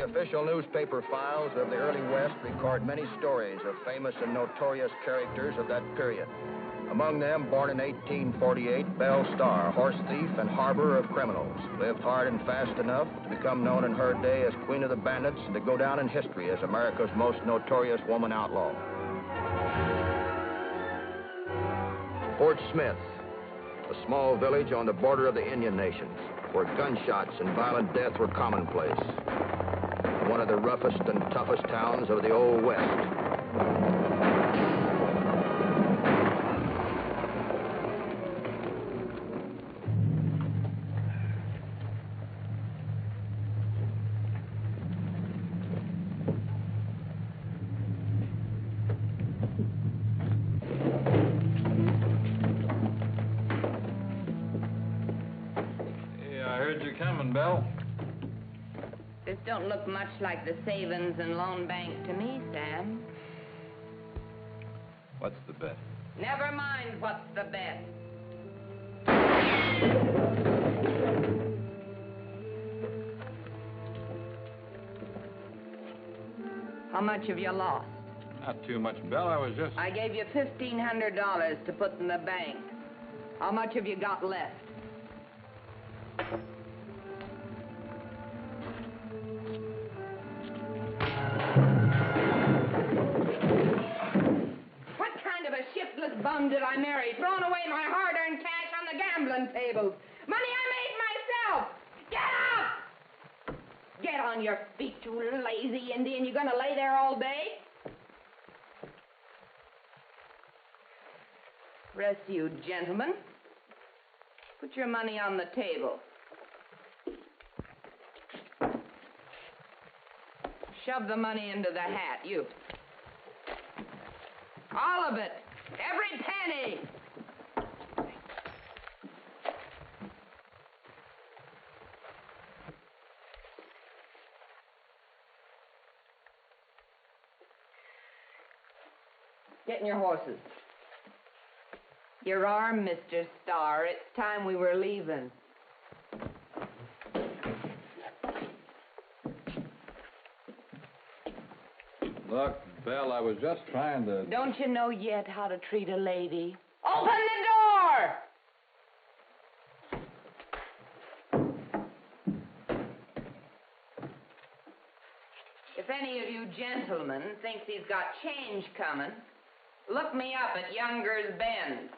official newspaper files of the early West record many stories of famous and notorious characters of that period. Among them, born in 1848, Belle Starr, horse thief and harborer of criminals, lived hard and fast enough to become known in her day as Queen of the Bandits and to go down in history as America's most notorious woman outlaw. Fort Smith, a small village on the border of the Indian Nations, where gunshots and violent death were commonplace. One of the roughest and toughest towns of the Old West. Belle? This don't look much like the savings and loan bank to me, Sam. What's the bet? Never mind what's the bet. How much have you lost? Not too much, Belle. I gave you $1,500 to put in the bank. How much have you got left? Bum did I marry, thrown away my hard-earned cash on the gambling tables. Money I made myself. Get up! Get on your feet, you lazy Indian. You gonna lay there all day? Rest of you gentlemen, put your money on the table. Shove the money into the hat, you. All of it. Every penny! Get in your horses. Your arm, Mr. Starr. It's time we were leaving. Look, Belle, I was just trying to... Don't you know yet how to treat a lady? Open the door! If any of you gentlemen thinks he's got change coming, look me up at Younger's Bend.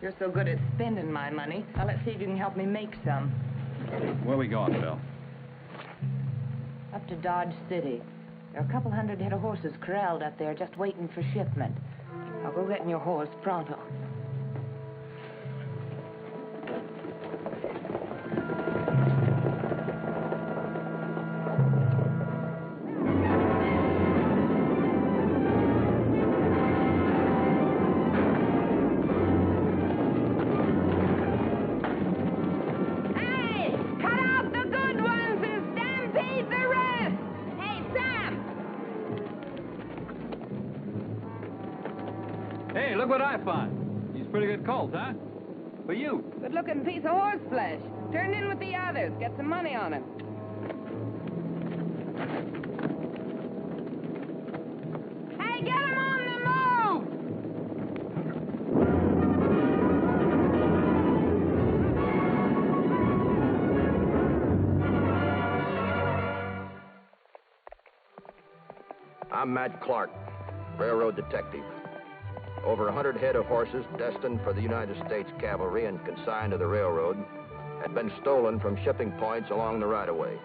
You're so good at spending my money. Now, let's see if you can help me make some. Where are we going, Belle? Up to Dodge City. There are a couple hundred head of horses corralled up there just waiting for shipment. I'll go get in your horse pronto. Look what I found. He's pretty good colt, huh? For you. Good-looking piece of horse flesh. Turned in with the others. Get some money on him. Hey, get him on the move! I'm Matt Clark, railroad detective. Over 100 head of horses destined for the United States Cavalry and consigned to the railroad had been stolen from shipping points along the right-of-way.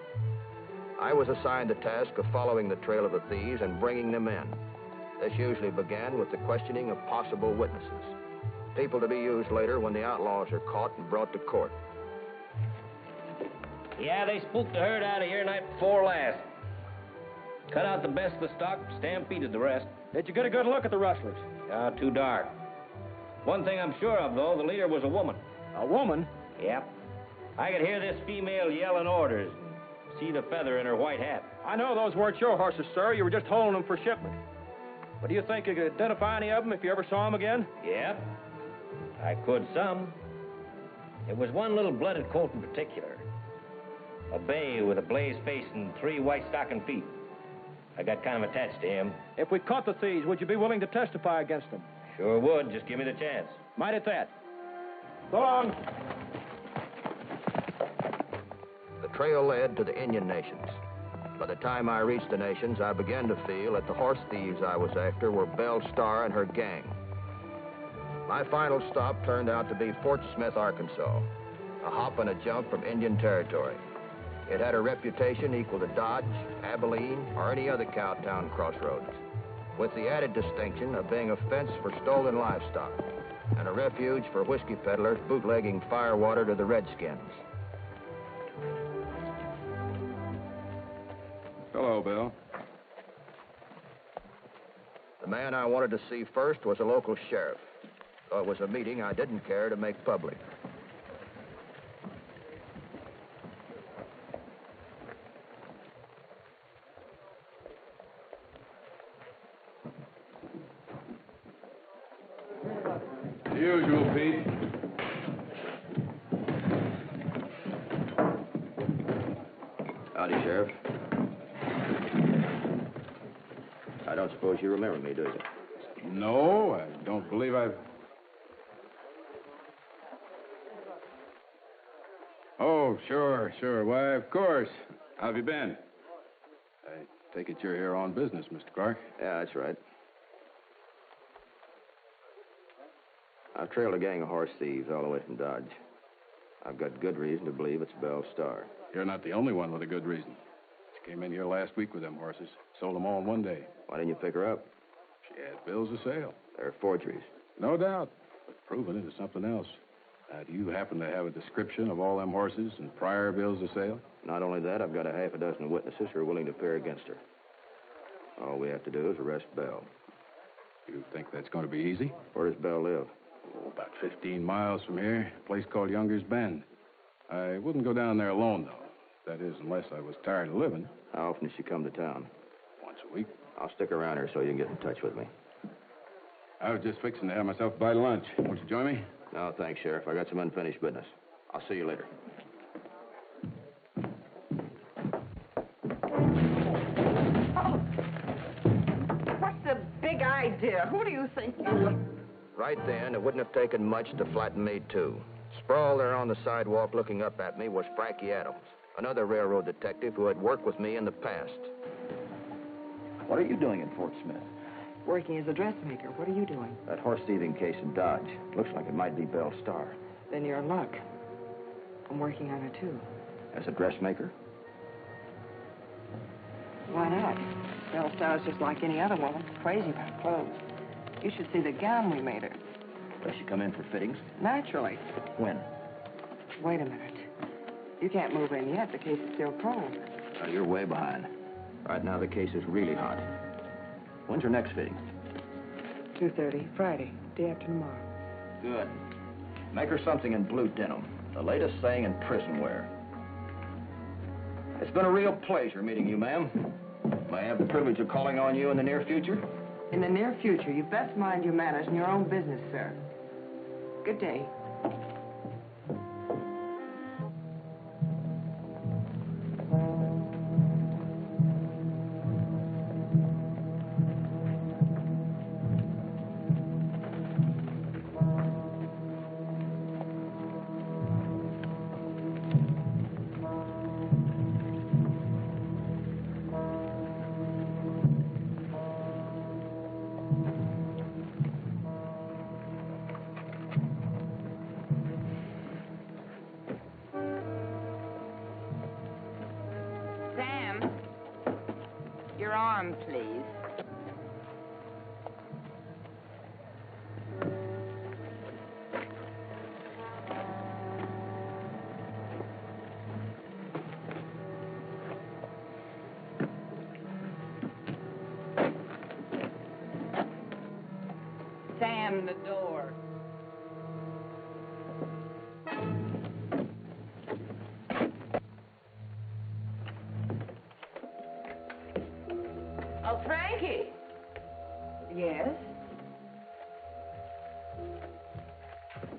I was assigned the task of following the trail of the thieves and bringing them in. This usually began with the questioning of possible witnesses, people to be used later when the outlaws are caught and brought to court. Yeah, they spooked the herd out of here night before last. Cut out the best of the stock, stampeded the rest. Did you get a good look at the rustlers? Too dark. One thing I'm sure of, though, the leader was a woman. A woman? Yep. I could hear this female yelling orders and see the feather in her white hat. I know those weren't your horses, sir. You were just holding them for shipment. But do you think you could identify any of them if you ever saw them again? Yep. I could some. It was one little blooded colt in particular. A bay with a blazed face and 3 white stocking feet. I got kind of attached to him. If we caught the thieves, would you be willing to testify against them? Sure would. Just give me the chance. Might at that. So long. The trail led to the Indian Nations. By the time I reached the Nations, I began to feel that the horse thieves I was after were Belle Starr and her gang. My final stop turned out to be Fort Smith, Arkansas, a hop and a jump from Indian territory. It had a reputation equal to Dodge, Abilene, or any other cowtown crossroads, with the added distinction of being a fence for stolen livestock and a refuge for whiskey peddlers bootlegging firewater to the Redskins. Hello, Bill. The man I wanted to see first was a local sheriff, though it was a meeting I didn't care to make public. The usual, Pete. Howdy, Sheriff. I don't suppose you remember me, do you? No, I don't believe I've... Oh, sure. Why, of course. How have you been? I take it you're here on business, Mr. Clark. Yeah, that's right. I've trailed a gang of horse thieves all the way from Dodge. I've got good reason to believe it's Belle Starr. You're not the only one with a good reason. She came in here last week with them horses. Sold them all in one day. Why didn't you pick her up? She had bills of sale. They're forgeries. No doubt. But proving it is something else. Do you happen to have a description of all them horses and prior bills of sale? Not only that, I've got a half a dozen witnesses who are willing to appear against her. All we have to do is arrest Belle. You think that's going to be easy? Where does Belle live? Oh, about 15 miles from here, a place called Younger's Bend. I wouldn't go down there alone, though. That is, unless I was tired of living. How often does she come to town? Once a week. I'll stick around here so you can get in touch with me. I was just fixing to have myself a bite of lunch. Won't you join me? No, thanks, Sheriff. I got some unfinished business. I'll see you later. Oh. What's the big idea? Who do you think you are? Right then, it wouldn't have taken much to flatten me, too. Sprawled there on the sidewalk looking up at me was Frankie Adams, another railroad detective who had worked with me in the past. What are you doing in Fort Smith? Working as a dressmaker. What are you doing? That horse thieving case in Dodge. Looks like it might be Belle Starr. Then you're in luck. I'm working on her, too. As a dressmaker? Why not? Belle Starr's just like any other woman, crazy about clothes. You should see the gown we made her. Does she come in for fittings? Naturally. When? Wait a minute. You can't move in yet. The case is still cold. Oh, you're way behind. Right now, the case is really hot. When's her next fitting? 2:30, Friday, day after tomorrow. Good. Make her something in blue denim, the latest thing in prison wear. It's been a real pleasure meeting you, ma'am. May I have the privilege of calling on you in the near future? In the near future, you best mind your manners and your own business, sir. Good day. Your arm, please. Sam, the door. Oh, Frankie. Yes?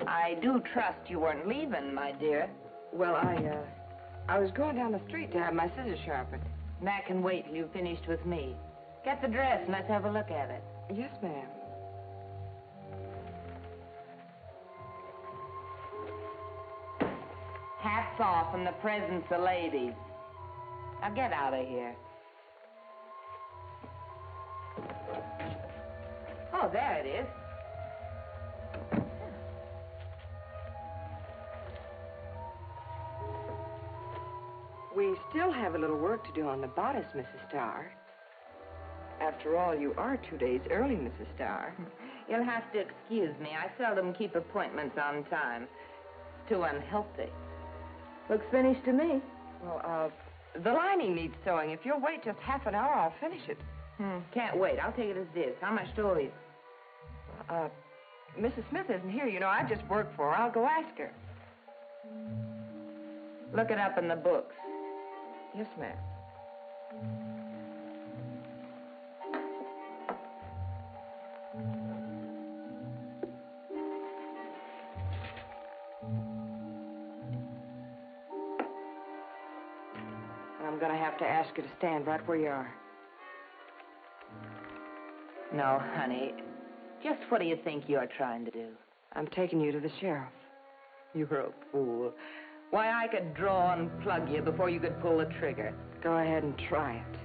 I do trust you weren't leaving, my dear. Well, I was going down the street to have my scissors sharpened. That can wait till you've finished with me. Get the dress and let's have a look at it. Yes, ma'am. Hats off in the presence of ladies. Now get out of here. Oh, there it is. We still have a little work to do on the bodice, Mrs. Starr. After all, you are 2 days early, Mrs. Starr. You'll have to excuse me. I seldom keep appointments on time. It's too unhealthy. Looks finished to me. Well, the lining needs sewing. If you'll wait just half an hour, I'll finish it. Can't wait. I'll take it as is. How much to leave? Mrs. Smith isn't here. You know, I just work for her. I'll go ask her. Look it up in the books. Yes, ma'am. I'm going to have to ask you to stand right where you are. No, honey. Just what do you think you're trying to do? I'm taking you to the sheriff. You're a fool. Why, I could draw and plug you before you could pull the trigger. Go ahead and try it.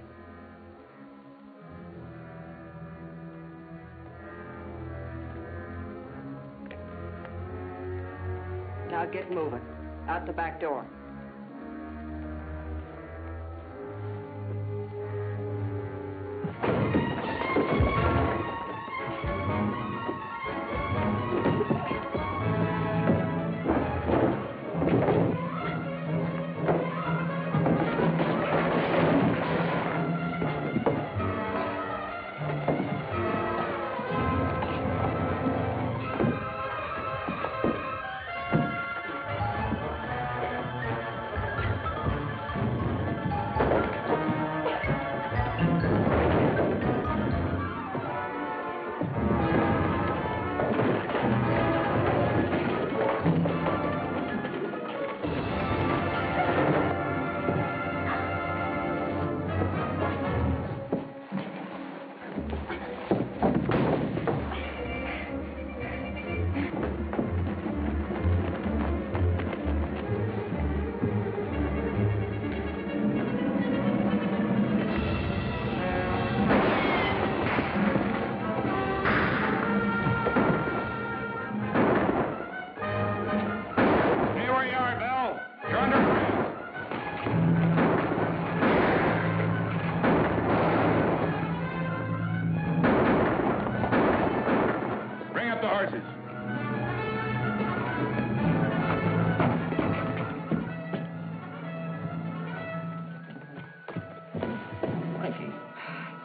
Now get moving. Out the back door.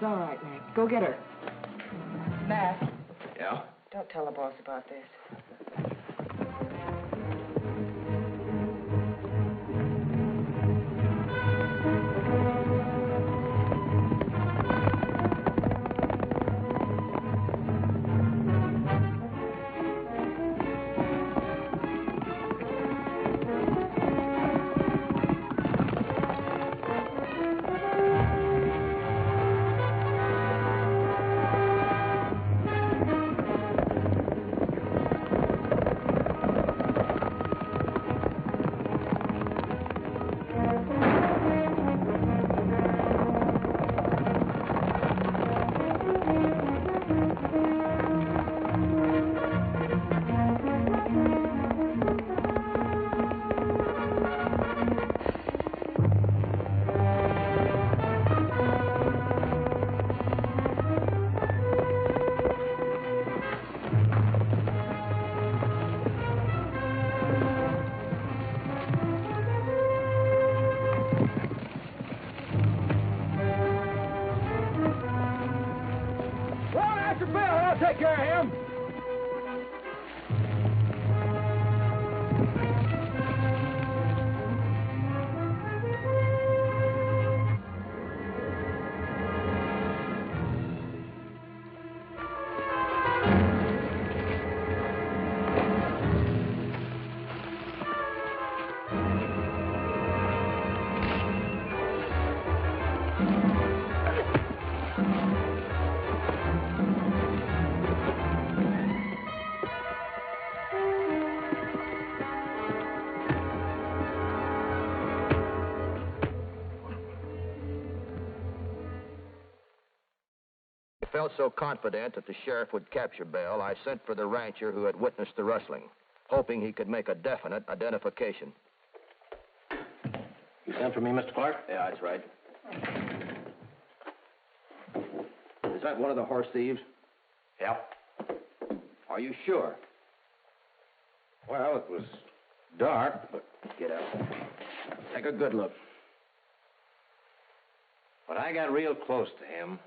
All right, Mac. Go get her. Mac. Yeah? Don't tell the boss about this. felt so confident that the sheriff would capture Belle, I sent for the rancher who had witnessed the rustling, hoping he could make a definite identification. You sent for me, Mr. Clark? Yeah, that's right. Is that one of the horse thieves? Yeah. Are you sure? Well, it was dark, but... Get out. Take a good look. When I got real close to him...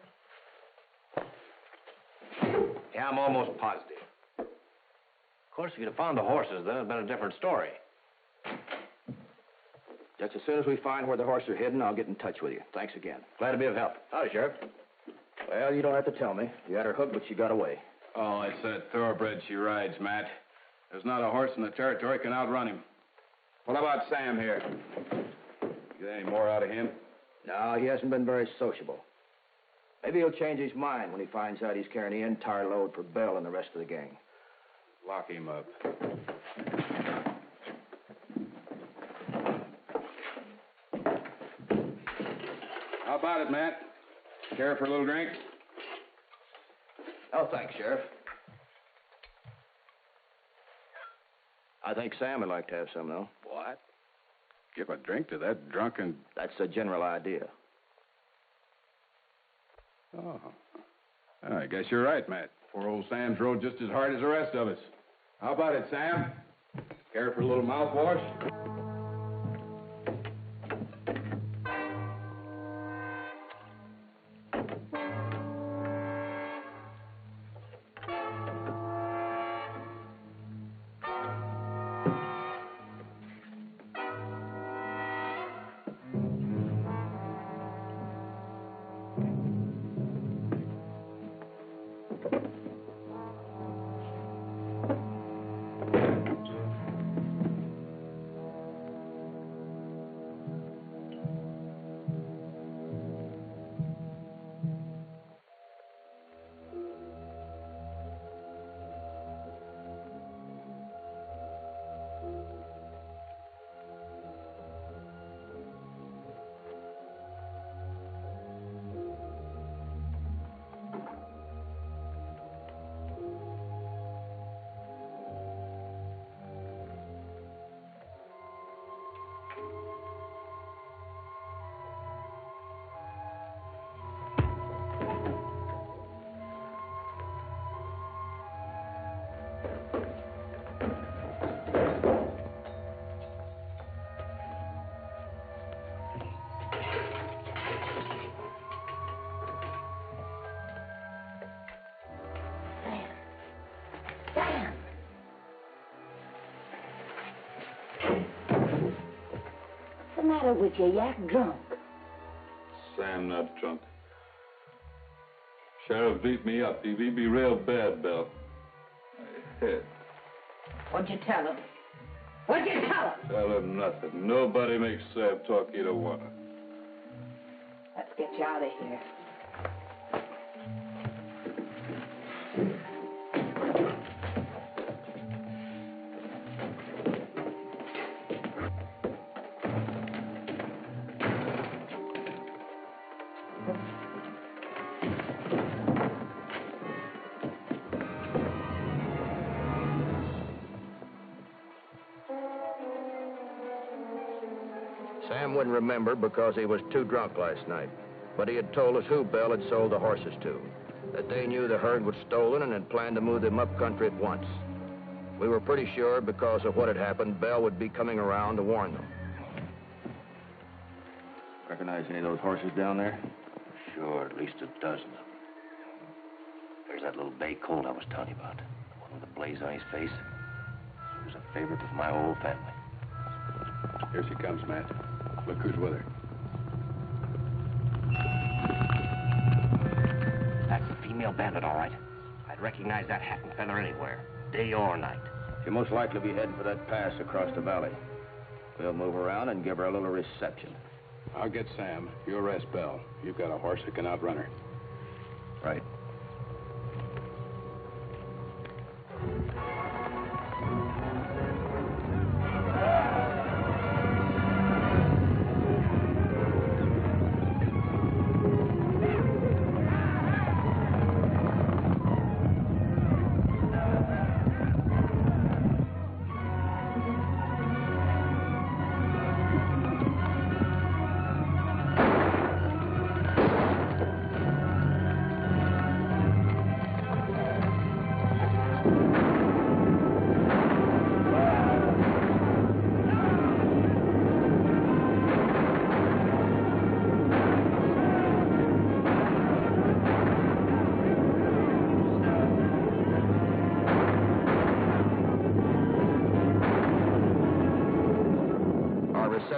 Yeah, I'm almost positive. Of course, if you'd have found the horses, then it'd have been a different story. Just as soon as we find where the horses are hidden, I'll get in touch with you. Thanks again. Glad to be of help. Howdy, Sheriff. Well, you don't have to tell me. You had her hooked, but she got away. Oh, it's that thoroughbred she rides, Matt. There's not a horse in the territory can outrun him. What about Sam here? You get any more out of him? No, he hasn't been very sociable. Maybe he'll change his mind when he finds out he's carrying the entire load for Belle and the rest of the gang. Lock him up. How about it, Matt? Care for a little drink? Oh, thanks, Sheriff. I think Sam would like to have some, though. What? Give a drink to that drunken... That's the general idea. Oh. I guess you're right, Matt. Poor old Sam's rode just as hard as the rest of us. How about it, Sam? Care for a little mouthwash? What's the matter with you? You act drunk. Sam not drunk. Sheriff beat me up. He beat me real bad, Belle. My head. What'd you tell him? What'd you tell him? Tell him nothing. Nobody makes Sam talk either one. Let's get you out of here. Sam wouldn't remember because he was too drunk last night. But he had told us who Belle had sold the horses to, that they knew the herd was stolen and had planned to move them up country at once. We were pretty sure because of what had happened, Belle would be coming around to warn them. Recognize any of those horses down there? Sure, at least a dozen of them. There's that little bay colt I was telling you about. The one with the blaze on his face. He was a favorite of my whole family. Here she comes, Matt. Look who's with her. That's a female bandit, all right. I'd recognize that hat and feather anywhere, day or night. She'll most likely be heading for that pass across the valley. We'll move around and give her a little reception. I'll get Sam. You arrest Belle. You've got a horse that can outrun her. Right.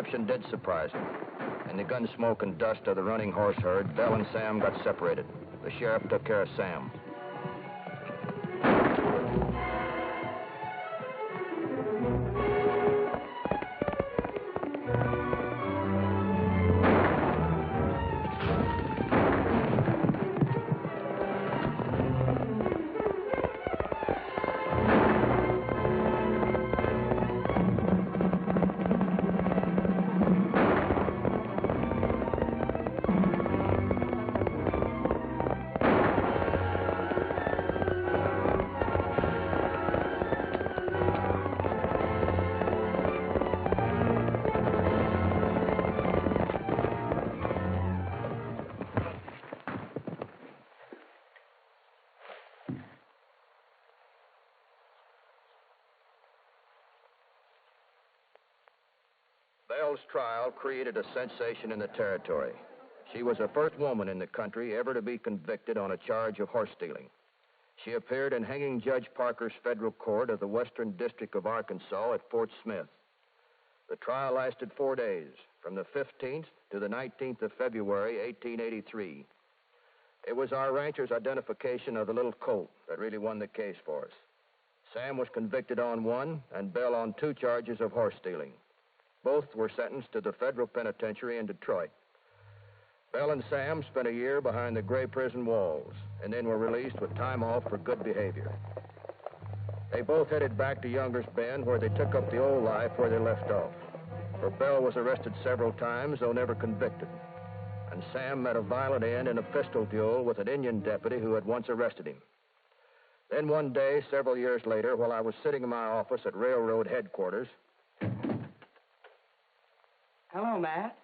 deception did surprise him. In the gun smoke and dust of the running horse herd, Belle and Sam got separated. The sheriff took care of Sam. Belle's trial created a sensation in the territory. She was the first woman in the country ever to be convicted on a charge of horse stealing. She appeared in Hanging Judge Parker's federal court of the Western District of Arkansas at Fort Smith. The trial lasted 4 days, from the 15th to the 19th of February, 1883. It was our rancher's identification of the little colt that really won the case for us. Sam was convicted on 1 and Belle on 2 charges of horse stealing. Both were sentenced to the federal penitentiary in Detroit. Belle and Sam spent a year behind the gray prison walls and then were released with time off for good behavior. They both headed back to Younger's Bend, where they took up the old life where they left off. For Belle was arrested several times, though never convicted. And Sam met a violent end in a pistol duel with an Indian deputy who had once arrested him. Then one day, several years later, while I was sitting in my office at railroad headquarters... Hello, Matt.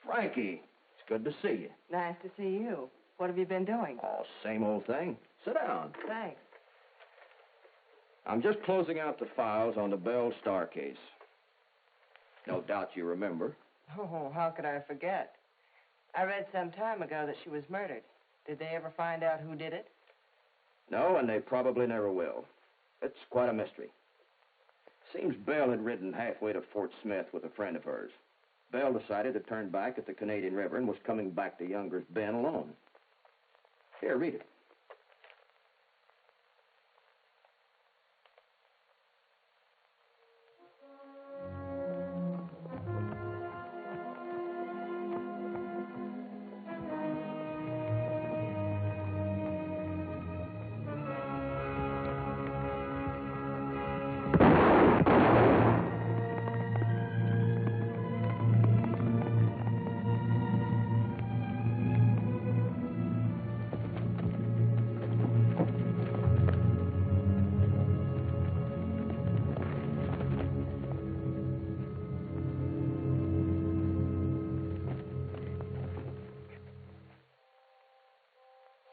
Frankie, it's good to see you. Nice to see you. What have you been doing? Oh, same old thing. Sit down. Thanks. I'm just closing out the files on the Belle Starr case. No doubt you remember. Oh, how could I forget? I read some time ago that she was murdered. Did they ever find out who did it? No, and they probably never will. It's quite a mystery. Seems Belle had ridden halfway to Fort Smith with a friend of hers. Belle decided to turn back at the Canadian River and was coming back to Younger's Bend alone. Here, read it.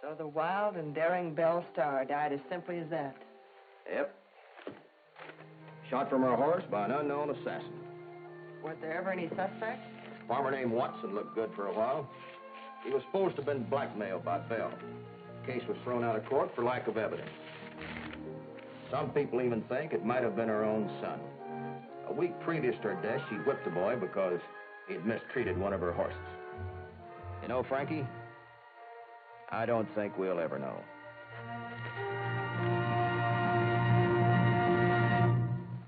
So the wild and daring Belle Starr died as simply as that. Yep. Shot from her horse by an unknown assassin. Weren't there ever any suspects? A farmer named Watson looked good for a while. He was supposed to have been blackmailed by Belle. The case was thrown out of court for lack of evidence. Some people even think it might have been her own son. A week previous to her death, she whipped the boy because he'd mistreated one of her horses. You know, Frankie, I don't think we'll ever know.